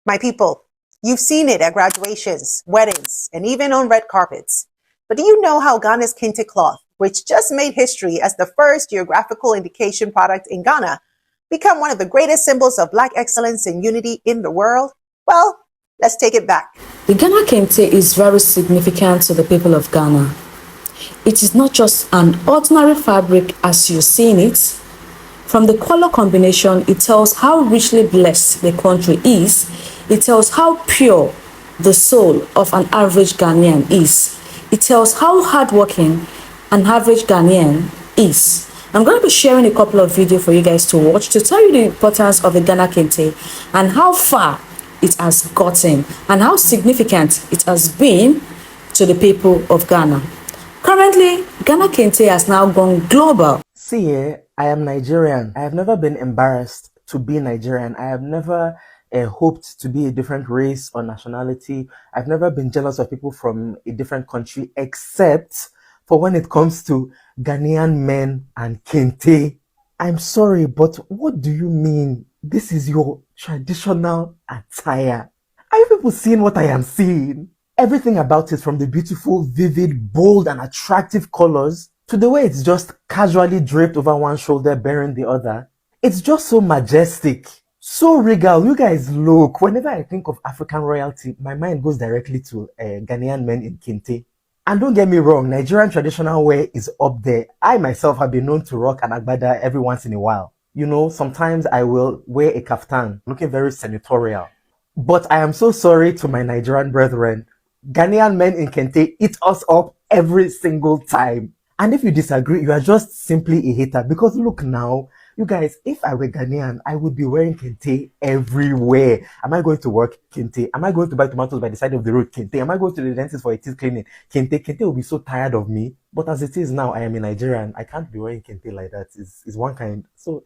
My people, you've seen it at graduations, weddings, and even on red carpets. But do you know how Ghana's Kente cloth, which just made history as the first geographical indication product in Ghana, become one of the greatest symbols of Black excellence and unity in the world? Well, let's take it back. The Ghana Kente is very significant to the people of Ghana. It is not just an ordinary fabric as you're seeing it. From the color combination, it tells how richly blessed the country is. It tells how pure the soul of an average Ghanaian is. It tells how hardworking an average Ghanaian is. I'm going to be sharing a couple of videos for you guys to watch to tell you the importance of the Ghana Kente and how far it has gotten and how significant it has been to the people of Ghana. Currently, Ghana Kente has now gone global. See, I am Nigerian. I have never been embarrassed to be Nigerian. I have never hoped to be a different race or nationality. I've never been jealous of people from a different country, except for when it comes to Ghanaian men and Kente. I'm sorry, but what do you mean this is your traditional attire? Are you people seeing what I am seeing? Everything about it, from the beautiful, vivid, bold, and attractive colors to the way it's just casually draped over one shoulder, bearing the other. It's just so majestic, so regal. You guys look, whenever I think of African royalty, my mind goes directly to Ghanaian men in Kente. And don't get me wrong, Nigerian traditional wear is up there. I myself have been known to rock an agbada every once in a while. You know, sometimes I will wear a kaftan, looking very senatorial. But I am so sorry to my Nigerian brethren. Ghanaian men in Kente eat us up every single time. And if you disagree, you are just simply a hater. Because look now, you guys, if I were Ghanaian, I would be wearing Kente everywhere. Am I going to work? Kente. Am I going to buy tomatoes by the side of the road? Kente. Am I going to the dentist for a teeth cleaning? Kente. Kente will be so tired of me. But as it is now, I am a Nigerian. I can't be wearing Kente like that. It's one kind. So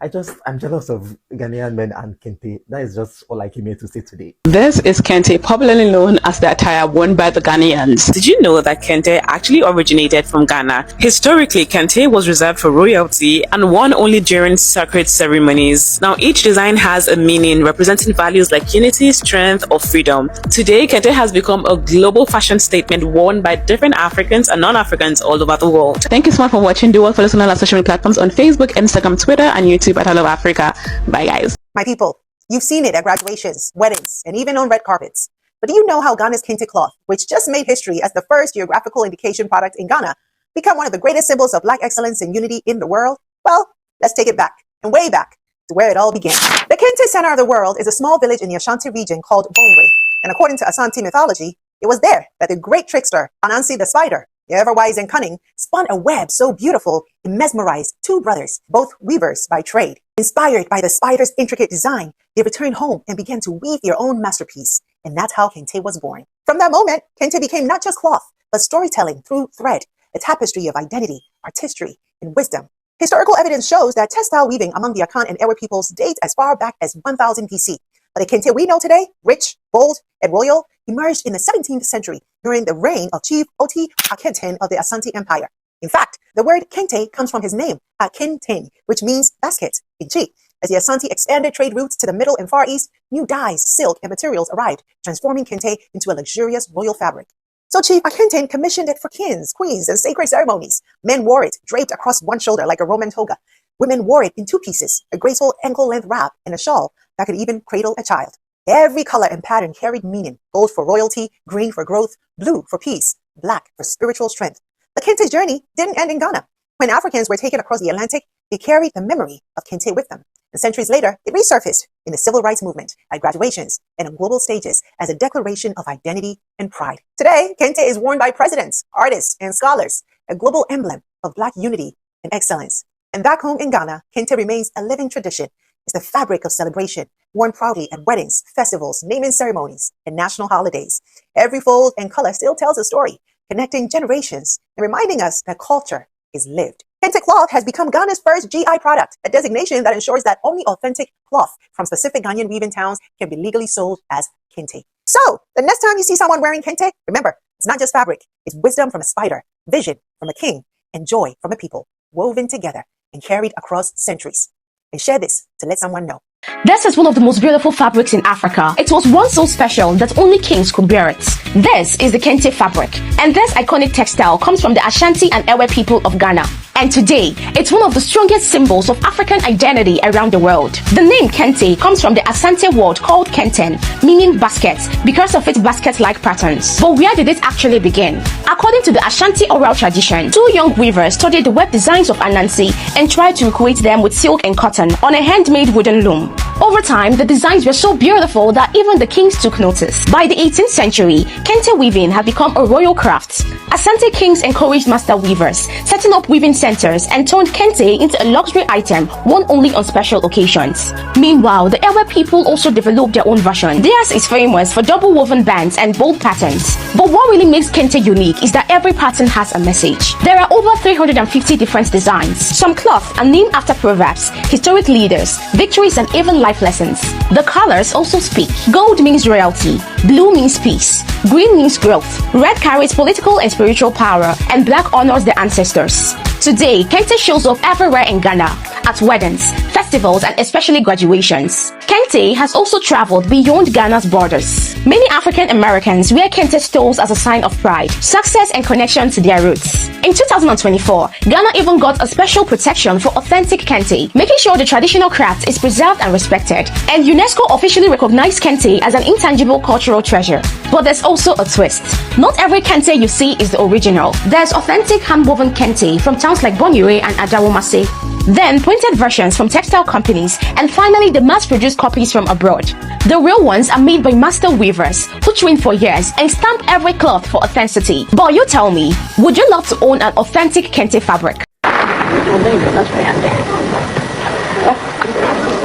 I'm jealous of Ghanaian men and Kente. That is just all I came here to say today. This is Kente, popularly known as the attire worn by the Ghanaians. Did you know that Kente actually originated from Ghana? Historically, Kente was reserved for royalty and worn only during sacred ceremonies. Now, each design has a meaning representing values like unity, strength, or freedom. Today, Kente has become a global fashion statement worn by different Africans and non-Africans all over the world. Thank you so much for watching. Do well for listening on our social media platforms on Facebook, Instagram, Twitter, and YouTube at I Love Africa. Bye, guys. My people, you've seen it at graduations, weddings, and even on red carpets. But do you know how Ghana's Kente cloth, which just made history as the first geographical indication product in Ghana, become one of the greatest symbols of Black excellence and unity in the world? Well, let's take it back, and way back, to where it all began. The Kente center of the world is a small village in the Ashanti region called Bomwe. And according to Asante mythology, it was there that the great trickster, Anansi the spider, ever wise and cunning, spun a web so beautiful it mesmerized two brothers, both weavers by trade. Inspired by the spider's intricate design, they returned home and began to weave their own masterpiece. And that's how Kente was born. From that moment, Kente became not just cloth, but storytelling through thread, a tapestry of identity, artistry, and wisdom. Historical evidence shows that textile weaving among the Akan and Ewe peoples dates as far back as 1000 BC. But the Kente we know today, rich, bold, and royal, emerged in the 17th century during the reign of Chief Oti Akenten of the Asante Empire. In fact, the word Kente comes from his name, Akenten, which means basket in Chi. As the Asante expanded trade routes to the Middle and Far East, new dyes, silk, and materials arrived, transforming Kente into a luxurious royal fabric. So Chief Akenten commissioned it for kings, queens, and sacred ceremonies. Men wore it draped across one shoulder like a Roman toga. Women wore it in two pieces, a graceful ankle-length wrap and a shawl that could even cradle a child. Every color and pattern carried meaning: gold for royalty, green for growth, blue for peace, black for spiritual strength. The Kente journey didn't end in Ghana. When Africans were taken across the Atlantic, they carried the memory of Kente with them. And centuries later, it resurfaced in the civil rights movement, at graduations, and on global stages as a declaration of identity and pride. Today, Kente is worn by presidents, artists, and scholars, a global emblem of Black unity and excellence. And back home in Ghana, Kente remains a living tradition. It's the fabric of celebration, worn proudly at weddings, festivals, naming ceremonies, and national holidays. Every fold and color still tells a story, connecting generations and reminding us that culture is lived. Kente cloth has become Ghana's first GI product, a designation that ensures that only authentic cloth from specific Ghanaian weaving towns can be legally sold as Kente. So, the next time you see someone wearing Kente, remember, it's not just fabric, it's wisdom from a spider, vision from a king, and joy from a people, woven together and carried across centuries. And share this to let someone know. This is one of the most beautiful fabrics in Africa. It was once so special that only kings could wear it. This is the Kente fabric, and this iconic textile comes from the Ashanti and Ewe people of Ghana. And today, it's one of the strongest symbols of African identity around the world. The name Kente comes from the Asante word called Kenten, meaning basket, because of its basket-like patterns. But where did it actually begin? According to the Ashanti oral tradition, two young weavers studied the web designs of Anansi and tried to recreate them with silk and cotton on a handmade wooden loom. Over time, the designs were so beautiful that even the kings took notice. By the 18th century, Kente weaving had become a royal craft. Asante kings encouraged master weavers, setting up weaving centers and turned Kente into a luxury item worn only on special occasions. Meanwhile, the Ewe people also developed their own version. Theirs is famous for double woven bands and bold patterns. But what really makes Kente unique is that every pattern has a message. There are over 350 different designs. Some cloths are named after proverbs, historic leaders, victories, and even life lessons. The colors also speak. Gold means royalty, blue means peace, green means growth, red carries political and spiritual power, and black honors the ancestors. Today, Kente shows up everywhere in Ghana, at weddings, festivals, and especially graduations. Kente has also traveled beyond Ghana's borders. Many African Americans wear Kente stoles as a sign of pride, success, and connection to their roots. In 2024, Ghana even got a special protection for authentic Kente, making sure the traditional craft is preserved and respected. And UNESCO officially recognized Kente as an intangible cultural treasure. But there's also a twist. Not every Kente you see is the original. There's authentic hand-woven Kente from towns like Bonyere and Adawomase. Then printed versions from textile companies, and finally the mass-produced copies from abroad. The real ones are made by master weavers who train for years and stamp every cloth for authenticity. But you tell me, would you love to own an authentic Kente fabric? Oh, very good. That's very handy.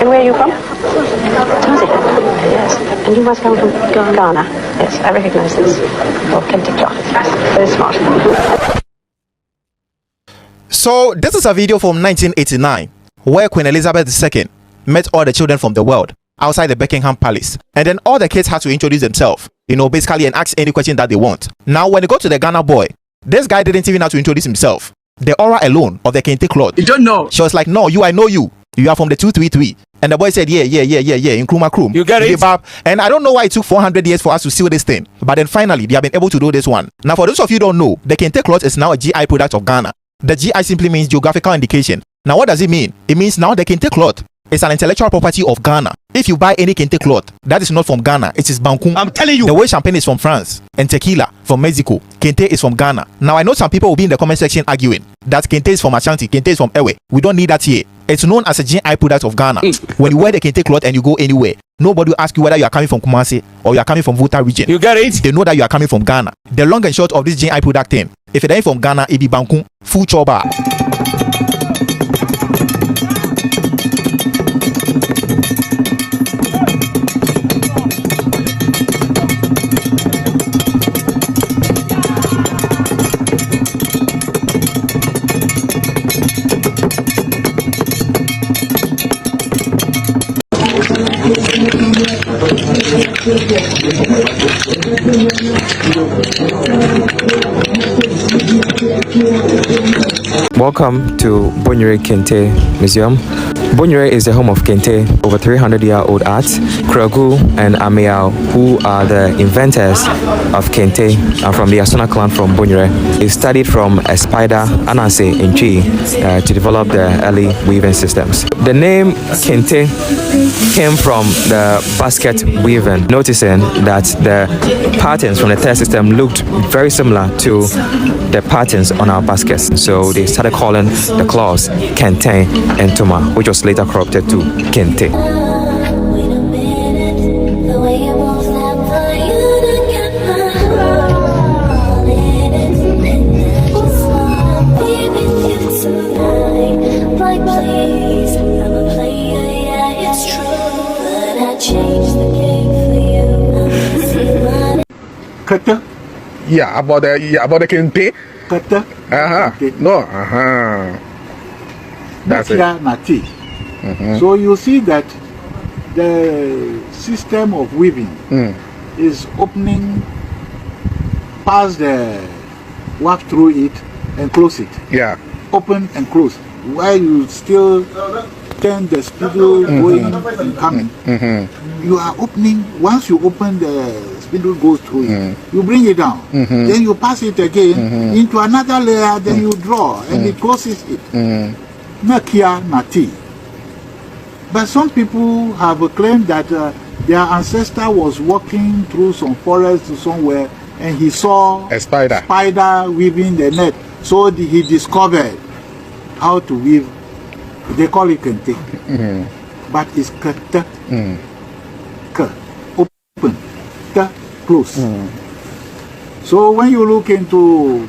And where are you from? Tanzania. Yes. And you must come from Ghana. Yes, I recognize this. Oh, Kente cloth. Yes. Very smart. So this is a video from 1989 where Queen Elizabeth II met all the children from the world outside the Buckingham Palace, and then all the kids had to introduce themselves, basically, and ask any question that they want. Now when they go to the Ghana boy, this guy didn't even have to introduce himself. The aura alone of the Kente cloth. You don't know. She was like, no, I know you. You are from the 233. And the boy said, yeah, in Kruma Krum. You get it? And I don't know why it took 400 years for us to seal this thing. But then finally, they have been able to do this one. Now, for those of you who don't know, the Kente cloth is now a GI product of Ghana. The GI simply means geographical indication. Now, what does it mean? It means now the Kente cloth is an intellectual property of Ghana. If you buy any Kente cloth, that is not from Ghana. It is Bankum. I'm telling you. The way champagne is from France and tequila from Mexico, Kente is from Ghana. Now, I know some people will be in the comment section arguing that Kente is from Ashanti, Kente is from Ewe. We don't need that here. It's known as a GI product of Ghana. When you wear the Kente cloth and you go anywhere, nobody will ask you whether you are coming from Kumasi or you are coming from Volta region. You get it? They know that you are coming from Ghana. The long and short of this GI product thing, if it ain't from Ghana, it be Bankum, full choba. Welcome to Bonyere Kente Museum. Bonyere is the home of Kente, over 300-year-old art. Kragu and Ameao, who are the inventors of Kente, are from the Asuna clan from Bonyere. They studied from a spider, Anansi, in Chi to develop the early weaving systems. The name Kente came from the basket weaving, noticing that the patterns from the third system looked very similar to the patterns on our baskets. So they started calling the cloths Kente and Tuma, which was later corrupted to Kente. Kete? Yeah, about the Kente. Kete? No, that's it. So you see that the system of weaving is opening past the work through it and close it. Yeah. Open and close. While you still maintain the spindle going and coming. You are opening, once you open the spindle goes through it, you bring it down, then you pass it again into another layer, then you draw and it closes it. Nakia Nati. But some people have claimed that their ancestor was walking through some forest somewhere and he saw A spider. Weaving the net. So he discovered how to weave. They call it Kente. But it's Kete. K, open. Te, close. So when you look into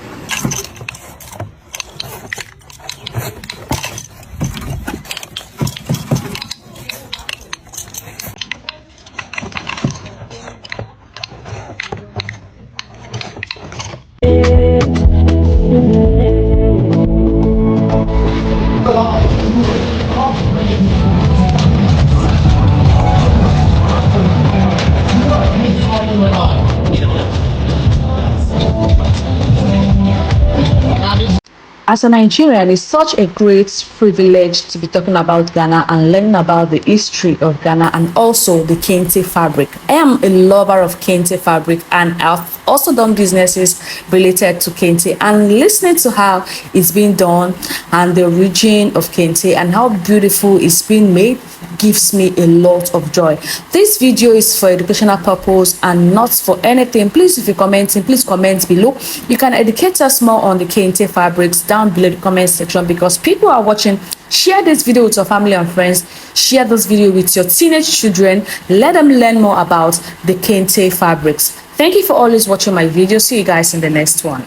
As a Nigerian, it's such a great privilege to be talking about Ghana and learning about the history of Ghana and also the Kente fabric. I am a lover of Kente fabric and I've also done businesses related to Kente, and listening to how it's being done and the origin of Kente and how beautiful it's been made gives me a lot of joy. This video is for educational purpose and not for anything. Please, if you're commenting, please comment below. You can educate us more on the Kente fabrics down below the comment section, because people are watching. Share this video with your family and friends. Share this video with your teenage children. Let them learn more about the Kente fabrics. Thank you for always watching my video. See you guys in the next one.